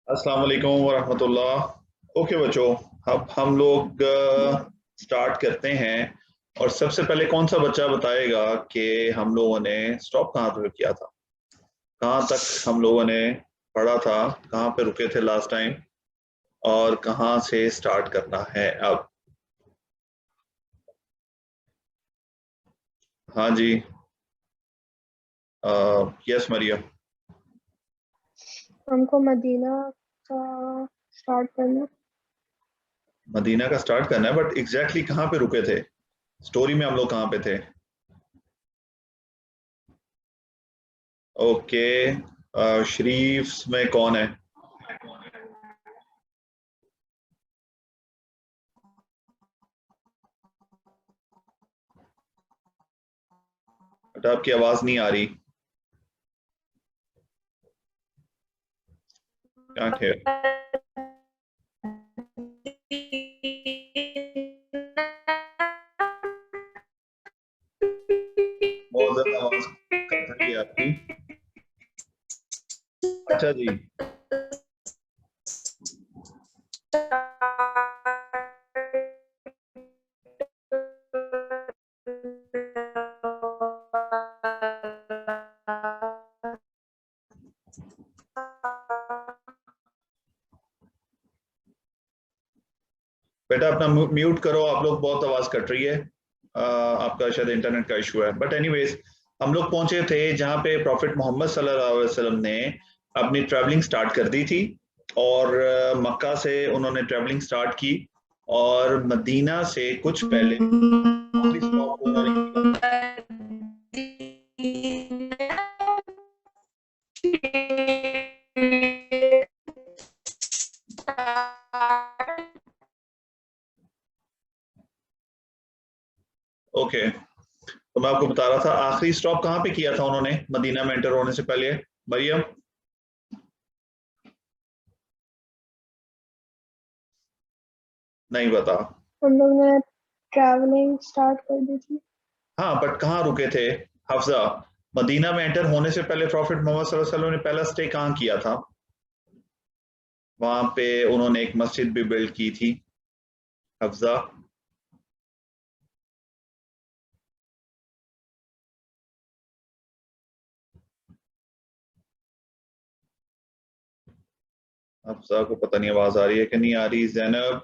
अस्सलाम वालेकुम वरहमतुल्लाह। ओके बच्चों, अब हम लोग स्टार्ट करते हैं। और सबसे पहले कौन सा बच्चा बताएगा कि हम लोगों ने स्टॉप कहाँ पे किया था, कहाँ तक हम लोगों ने पढ़ा था, कहाँ पे रुके थे लास्ट टाइम और कहाँ से स्टार्ट करना है अब। हाँ जी, यस मरियम। हमको मदीना का स्टार्ट करना। मदीना का स्टार्ट करना है, बट एग्जैक्टली कहाँ पे रुके थे, स्टोरी में हम लोग कहाँ पे थे। ओके, शरीफ में कौन है? बट आपकी आवाज नहीं आ रही, क्या है? बहुत ज्यादा आवाज कट रही है आपकी। अच्छा जी, बेटा अपना म्यूट करो, आप लोग बहुत आवाज कट रही है। आपका शायद इंटरनेट का इशू है, बट एनीवेज हम लोग पहुंचे थे जहां पे प्रॉफिट मोहम्मद सल्लल्लाहु अलैहि वसल्लम ने अपनी ट्रैवलिंग स्टार्ट कर दी थी। और मक्का से उन्होंने ट्रैवलिंग स्टार्ट की और मदीना से कुछ पहले आखिरी स्टॉप उन्होंने किया। ओके, तो मैं आपको बता रहा था आखिरी स्टॉप कहाँ पे किया था उन्होंने मदीना में एंटर होने से पहले। मरियम, नहीं बता। हम लोग ने ट्रैवलिंग स्टार्ट कर दी थी। हाँ, बट कहाँ रुके थे? हफ्जा, मदीना में एंटर होने से पहले प्रॉफिट मोहम्मद सल्लल्लाहु अलैहि वसल्लम ने पहला स्टे कहाँ किया था? वहां पे उन्होंने एक मस्जिद भी बिल्ड की थी। हफ्जा, हफ्जा को पता नहीं आवाज आ रही है कि नहीं आ रही। जैनब,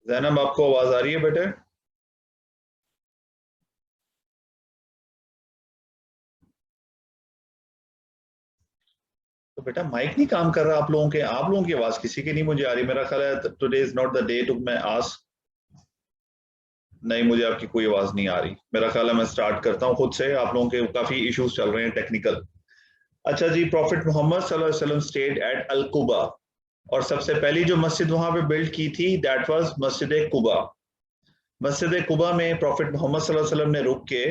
जैनब आपको आवाज आ रही है बेटे? तो बेटा माइक नहीं काम कर रहा आप लोगों के, आप लोगों की आवाज किसी की नहीं मुझे आ रही। मेरा ख्याल है today is not the day to मैं आस्क। नहीं, मुझे आपकी कोई आवाज नहीं आ रही। मेरा ख्याल है मैं स्टार्ट करता हूँ खुद से, आप लोगों के काफी इश्यूज चल रहे हैं टेक्निकल। अच्छा जी, प्रॉफिट मोहम्मद सल्लल्लाहु अलैहि वसल्लम स्टेड एट अल कुबा। और सबसे पहली जो मस्जिद वहां पे बिल्ड की थी दैट वाज मस्जिद कुबा। मस्जिद कुबा में प्रॉफिट मोहम्मद सल्लल्लाहु अलैहि वसल्लम ने रुक के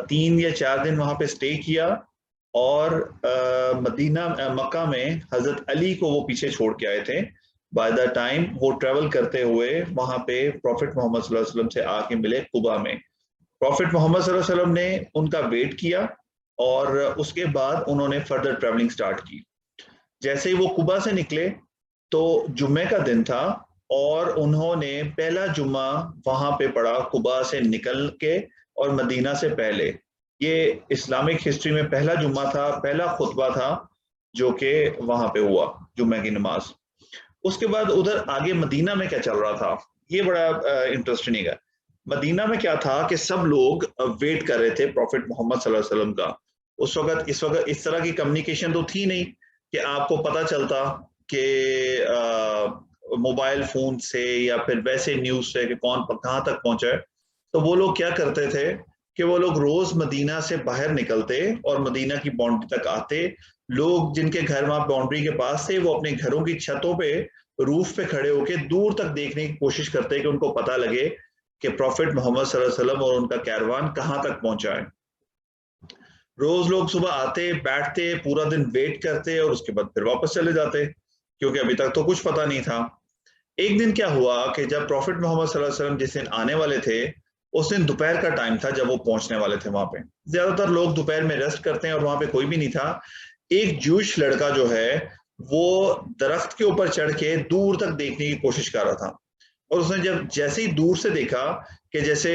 3 या 4 दिन वहां पे स्टे किया। और मदीना मक्का में हजरत अली को वो पीछे छोड़ के आए थे। बाय द टाइम वो ट्रेवल करते हुए वहां पे प्रॉफिट मोहम्मद सल्लल्लाहु अलैहि वसल्लम से आके मिले कुबा में। प्रॉफिट मोहम्मद सल्लल्लाहु अलैहि वसल्लम ने उनका वेट किया और उसके बाद उन्होंने फर्दर ट्रेवलिंग स्टार्ट की। जैसे ही वो कुबा से निकले तो जुम्मे का दिन था और उन्होंने पहला जुम्मा वहां पे पढ़ा कुबा से निकल के और मदीना से पहले। ये इस्लामिक हिस्ट्री में पहला जुम्मा था, पहला खुतबा था जो कि वहां पे हुआ, जुम्मे की नमाज। उसके बाद उधर आगे मदीना में क्या चल रहा था, ये बड़ा इंटरेस्टिंग है। मदीना में क्या था कि सब लोग वेट कर रहे थे प्रॉफिट मोहम्मद सल्लल्लाहु अलैहि वसल्लम का। उस वक्त इस वक्त इस तरह की कम्युनिकेशन तो थी नहीं कि आपको पता चलता कि मोबाइल फोन से या फिर वैसे न्यूज से कि कौन कहाँ तक पहुंचा है। तो वो लोग क्या करते थे कि वो लोग रोज मदीना से बाहर निकलते और मदीना की बाउंड्री तक आते। लोग जिनके घर वहां बाउंड्री के पास थे वो अपने घरों की छतों पे, रूफ पे खड़े होकर दूर तक देखने की कोशिश करते कि उनको पता लगे कि प्रॉफिट मोहम्मद सल्लल्लाहु अलैहि वसल्लम और उनका कैरवान कहाँ तक पहुंचा है। रोज लोग सुबह आते बैठते पूरा दिन वेट करते और उसके बाद फिर वापस चले जाते, क्योंकि अभी तक तो कुछ पता नहीं था। एक दिन क्या हुआ कि जब प्रॉफिट मोहम्मद सल्लल्लाहु अलैहि वसल्लम जिस दिन आने वाले थे, उस दिन दोपहर का टाइम था जब वो पहुंचने वाले थे वहां पे। ज्यादातर लोग दोपहर में रेस्ट करते हैं और वहां पे कोई भी नहीं था। एक जूश लड़का जो है वो दरख्त के ऊपर चढ़ के दूर तक देखने की कोशिश कर रहा था, और उसने जब जैसे ही दूर से देखा कि जैसे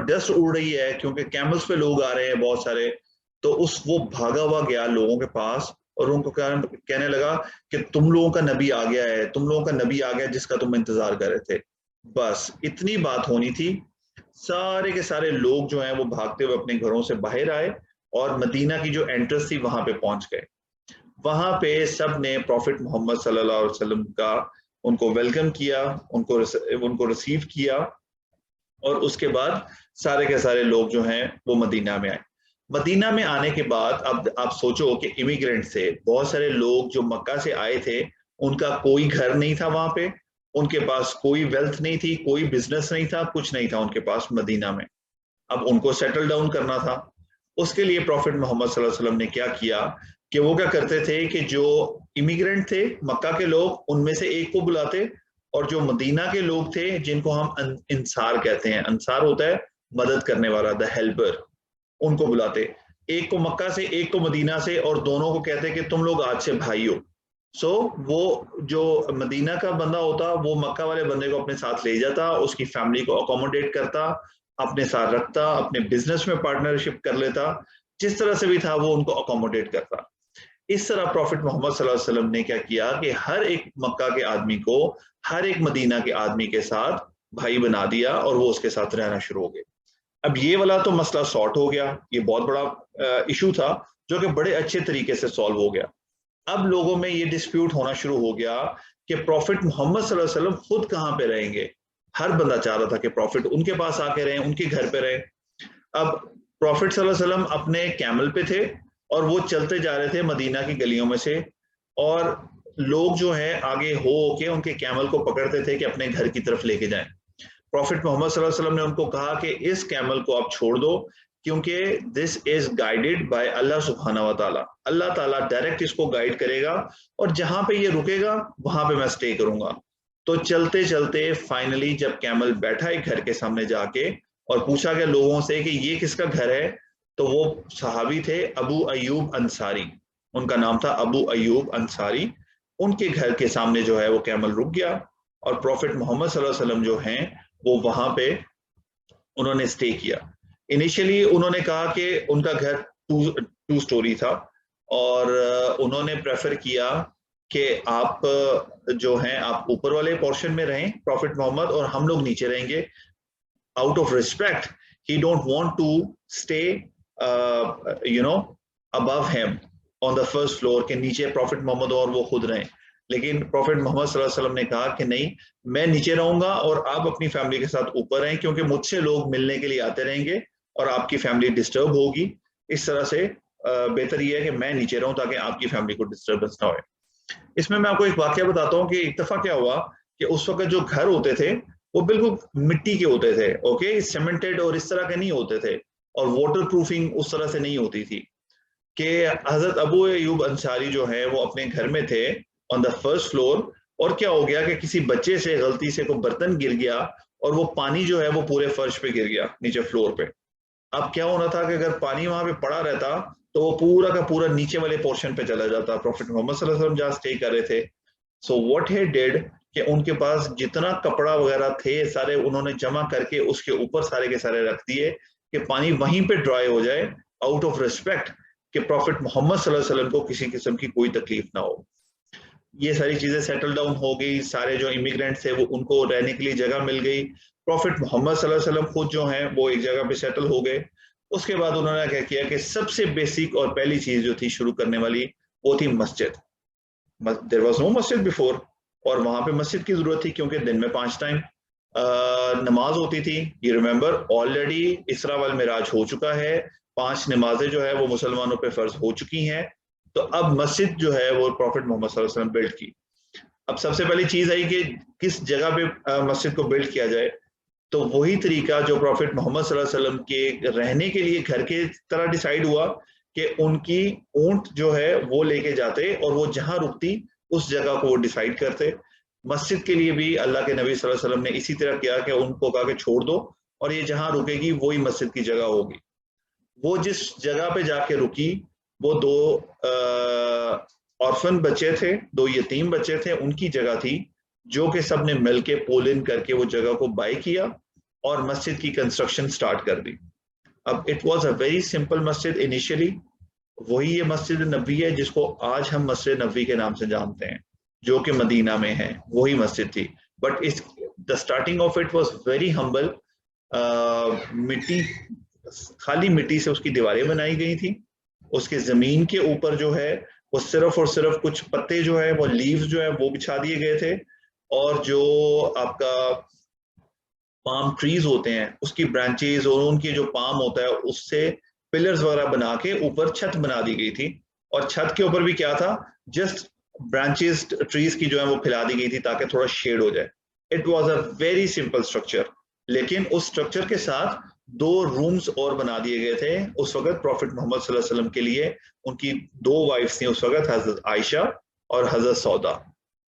डस्ट उड़ रही है, क्योंकि कैमल्स पे लोग आ रहे हैं बहुत सारे, तो वो भागा हुआ गया लोगों के पास और उनको कहने लगा कि तुम लोगों का नबी आ गया है, तुम लोगों का नबी आ गया जिसका तुम इंतजार कर रहे थे। बस इतनी बात होनी थी। सारे के सारे लोग जो हैं वो भागते हुए अपने घरों से बाहर आए और मदीना की जो एंट्रेंस थी वहां पे पहुंच गए। वहां पे सब ने प्रॉफिट मोहम्मद सल्लल्लाहु अलैहि वसल्लम का उनको वेलकम किया, उनको रिसीव किया, और उसके बाद सारे के सारे लोग जो हैं वो मदीना में आए। मदीना में आने के बाद अब आप सोचो कि इमिग्रेंट से बहुत सारे लोग जो मक्का से आए थे, उनका कोई घर नहीं था वहां पे, उनके पास कोई वेल्थ नहीं थी, कोई बिजनेस नहीं था, कुछ नहीं था उनके पास मदीना में। अब उनको सेटल डाउन करना था। उसके लिए प्रॉफिट मोहम्मद सल्लल्लाहु अलैहि वसल्लम ने क्या किया कि वो क्या करते थे कि जो इमिग्रेंट थे मक्का के लोग, उनमें से एक को बुलाते, और जो मदीना के लोग थे जिनको हम इंसार कहते हैं, अंसार होता है मदद करने वाला, द हेल्पर, उनको बुलाते। एक को मक्का से एक को मदीना से, और दोनों को कहते कि तुम लोग आज से भाई हो। वो जो मदीना का बंदा होता वो मक्का वाले बंदे को अपने साथ ले जाता, उसकी फैमिली को अकोमोडेट करता, अपने साथ रखता, अपने बिजनेस में पार्टनरशिप कर लेता, जिस तरह से भी था वो उनको अकोमोडेट करता। इस तरह प्रॉफिट मोहम्मद सल्लल्लाहु अलैहि वसल्लम ने क्या किया कि हर एक मक्का के आदमी को हर एक मदीना के आदमी के साथ भाई बना दिया, और वो उसके साथ रहना शुरू हो गए। अब ये वाला तो मसला सॉर्ट हो गया, ये बहुत बड़ा इशू था जो कि बड़े अच्छे तरीके से सॉल्व हो गया। अब लोगों में ये डिस्प्यूट होना शुरू हो गया कि प्रॉफिट मोहम्मद सल्लल्लाहु अलैहि वसल्लम खुद कहाँ पे रहेंगे। हर बंदा चाह रहा था कि प्रॉफिट उनके पास आके रहे, उनके घर पे रहे। अब प्रॉफिट सल्लल्लाहु अलैहि वसल्लम अपने कैमल पे थे और वो चलते जा रहे थे मदीना की गलियों में से, और लोग जो है आगे हो के उनके कैमल को पकड़ते थे कि अपने घर की तरफ लेके जाएं। प्रॉफिट मोहम्मद सल्लल्लाहु अलैहि वसल्लम ने उनको कहा कि इस कैमल को आप छोड़ दो, क्योंकि दिस इज गाइडेड बाय अल्लाह सुब्हाना व ताला, अल्लाह ताला डायरेक्ट इसको गाइड करेगा, और जहां पे ये रुकेगा वहां पे मैं स्टे करूंगा। तो चलते चलते फाइनली जब कैमल बैठा है घर के सामने जाके, और पूछा गया लोगों से कि ये किसका घर है, तो वो सहाबी थे अबू अयूब अंसारी, उनका नाम था अबू अयूब अंसारी। उनके घर के सामने जो है वो कैमल रुक गया, और प्रॉफिट मोहम्मद सल्लल्लाहु अलैहि वसल्लम जो हैं वो वहां पे उन्होंने स्टे किया। इनिशियली उन्होंने कहा कि उनका घर टू स्टोरी था, और उन्होंने प्रेफर किया कि आप जो हैं आप ऊपर वाले पोर्शन में रहें प्रॉफिट मोहम्मद, और हम लोग नीचे रहेंगे। Out of respect he don't want to stay above him on the first floor, के नीचे प्रॉफिट मोहम्मद और वो खुद रहें। लेकिन प्रॉफिट मोहम्मद सल्लल्लाहु अलैहि वसल्लम ने कहा कि नहीं, मैं नीचे रहूंगा और आप अपनी फैमिली के साथ ऊपर रहें, क्योंकि मुझसे लोग मिलने के लिए आते रहेंगे और आपकी फैमिली डिस्टर्ब होगी। इस तरह से बेहतर यह है कि मैं नीचे रहूं ताकि आपकी फैमिली को डिस्टर्बेंस ना हो। इसमें मैं आपको एक वाक्य बताता हूँ कि एक दफा क्या हुआ कि उस वक्त जो घर होते थे वो बिल्कुल मिट्टी के होते थे, ओके, सीमेंटेड और इस तरह के नहीं होते थे, और वाटर प्रूफिंग उस तरह से नहीं होती थी। कि हजरत अबू अयूब अंसारी जो है वो अपने घर में थे ऑन द फर्स्ट फ्लोर, और क्या हो गया कि किसी बच्चे से गलती से कोई बर्तन गिर गया, और वो पानी जो है वो पूरे फर्श पे गिर गया नीचे फ्लोर पे। अब क्या होना था कि अगर पानी वहां पे पड़ा रहता तो वो पूरा का पूरा नीचे वाले पोर्शन पे चला जाता, प्रॉफिट मोहम्मद सल्लल्लाहु अलैहि वसल्लम जहाँ स्टे कर रहे थे। सो व्हाट ही डिड कि उनके पास जितना कपड़ा वगैरह थे सारे उन्होंने जमा करके उसके ऊपर सारे के सारे रख दिए कि पानी वहीं पे ड्राई हो जाए, आउट ऑफ रिस्पेक्ट कि प्रॉफिट मोहम्मद सल्लल्लाहु अलैहि वसल्लम को किसी किस्म की कोई तकलीफ ना हो। ये सारी चीजें सेटल डाउन हो गई, सारे जो इमिग्रेंट्स थे वो उनको रहने के लिए जगह मिल गई। प्रॉफिट मोहम्मद सल्लल्लाहु अलैहि वसल्लम खुद जो हैं वो एक जगह पे सेटल हो गए। उसके बाद उन्होंने क्या किया कि सबसे बेसिक और पहली चीज जो थी शुरू करने वाली वो थी मस्जिद। देयर वाज नो मस्जिद बिफोर, और वहां पे मस्जिद की जरूरत थी क्योंकि दिन में 5 टाइम नमाज होती थी। यू रिमेंबर ऑलरेडी इसरा वल मिराज हो चुका है, 5 नमाजें जो है वो मुसलमानों पे फर्ज हो चुकी हैं। तो अब मस्जिद जो है वो प्रॉफिट मोहम्मद सल्लल्लाहु अलैहि वसल्लम बिल्ड की। अब सबसे पहली चीज आई कि किस जगह पे मस्जिद को बिल्ड किया जाए। तो वही तरीका जो प्रॉफिट मोहम्मद सल्लल्लाहु अलैहि वसल्लम के रहने के लिए घर के तरह डिसाइड हुआ कि उनकी ऊंट जो है वो लेके जाते और वो जहां रुकती उस जगह को वो डिसाइड करते। मस्जिद के लिए भी अल्लाह के नबी सल्लल्लाहु अलैहि वसल्लम ने इसी तरह किया कि उनको कहा कि छोड़ दो और ये जहां रुकेगी वही मस्जिद की जगह होगी। वो जिस जगह पे जाके रुकी वो दो ऑर्फन बच्चे थे, दो यतीम बच्चे थे, उनकी जगह थी, जो कि सब ने मिलके पोल इन करके वो जगह को बाय किया और मस्जिद की कंस्ट्रक्शन स्टार्ट कर दी। अब it was a very simple मस्जिद इनिशियली। वही ये मस्जिद नबी है जिसको आज हम मस्जिद नबी के नाम से जानते हैं, जो कि मदीना में है, वही मस्जिद थी। बट इस the starting of it was very humble. मिट्टी, खाली मिट्टी से उसकी दीवारें बनाई गई थी। उसके जमीन के ऊपर जो है वो सिर्फ और सिर्फ कुछ पत्ते जो है वो लीव्स जो है वो बिछा दिए गए थे, और जो आपका पाम ट्रीज होते हैं उसकी ब्रांचेस और उनकी जो पाम होता है उससे पिलर्स वगैरह बना के ऊपर छत बना दी गई थी। और छत के ऊपर भी क्या था, जस्ट ब्रांचेस ट्रीज की जो है वो फैला दी गई थी ताकि थोड़ा शेड हो जाए। It was a very simple structure. लेकिन उस स्ट्रक्चर के साथ दो रूम्स और बना दिए गए थे उस वक्त प्रॉफिट मोहम्मद सल्लल्लाहु अलैहि वसल्लम के लिए। उनकी दो वाइफ्स थी उस वक्त, हजरत आयशा और हजरत सौदा।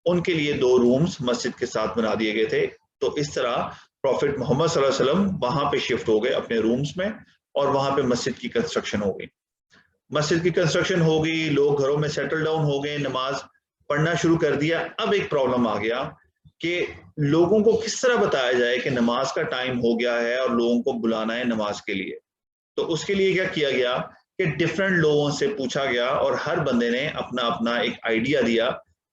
उनके लिए दो रूम्स मस्जिद के साथ बना दिए गए थे। तो इस तरह प्रॉफिट मोहम्मद सल्लल्लाहु अलैहि वसल्लम वहां पे शिफ्ट हो गए अपने रूम्स में, और वहां पे मस्जिद की कंस्ट्रक्शन हो गई। मस्जिद की कंस्ट्रक्शन हो गई, लोग घरों में सेटल डाउन हो गए, नमाज पढ़ना शुरू कर दिया। अब एक प्रॉब्लम आ गया कि लोगों को किस तरह बताया जाए कि नमाज का टाइम हो गया है और लोगों को बुलाना है नमाज के लिए। तो उसके लिए क्या किया गया कि डिफरेंट लोगों से पूछा गया और हर बंदे ने अपना अपना एक आइडिया दिया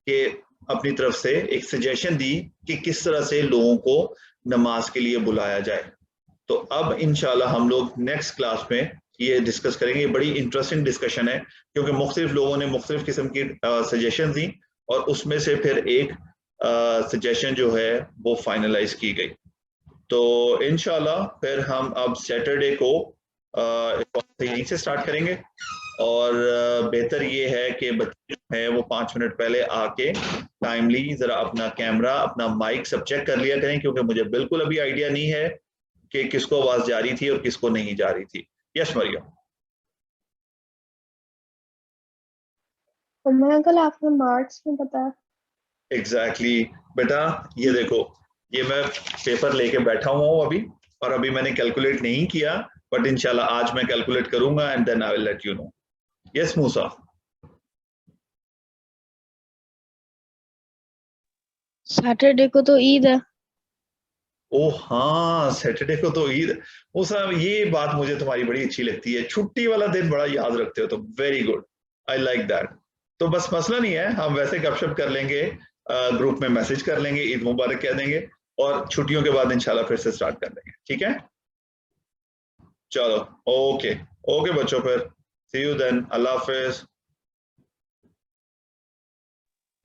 कि अपनी तरफ से एक सजेशन दी कि किस तरह से लोगों को नमाज के लिए बुलाया जाए। तो अब इंशाल्लाह हम लोग नेक्स्ट क्लास में ये डिस्कस करेंगे। ये बड़ी इंटरेस्टिंग डिस्कशन है क्योंकि मुख्तलिफ लोगों ने मुख्तलिफ किस्म की सजेशन दी और उसमें से फिर एक सजेशन जो है वो फाइनलाइज की गई। तो इंशाल्लाह फिर हम अब सैटरडे को यहीं से स्टार्ट करेंगे। और बेहतर ये है कि बच्चे जो है वो 5 मिनट पहले आके टाइमली जरा अपना कैमरा अपना माइक सब चेक कर लिया करें, क्योंकि मुझे बिल्कुल अभी आइडिया नहीं है कि किसको आवाज जा रही थी और किसको नहीं जा रही थी। यस मरियम। और मैं कल आपने मार्क्स में बताया। एग्जैक्टली बेटा, ये देखो, ये मैं पेपर लेके बैठा हुआ हूँ अभी, और अभी मैंने कैलकुलेट नहीं किया, बट इंशाल्लाह आज मैं कैलकुलेट करूंगा and then I will let you know. Yes Musa. Saturday को तो ईद है। ओ हाँ, सैटरडे को तो ईद। मूसा, ये बात मुझे तुम्हारी बड़ी अच्छी लगती है, छुट्टी वाला दिन बड़ा याद रखते हो, तो very good, I like that. तो बस मसला नहीं है, हम वैसे गपशप कर लेंगे, ग्रुप में मैसेज कर लेंगे, ईद मुबारक कह देंगे, और छुट्टियों के बाद इंशाल्लाह फिर से स्टार्ट कर देंगे। ठीक है, चलो, ओके ओके बच्चों, फिर सी यू देन, अल्लाह हाफिज।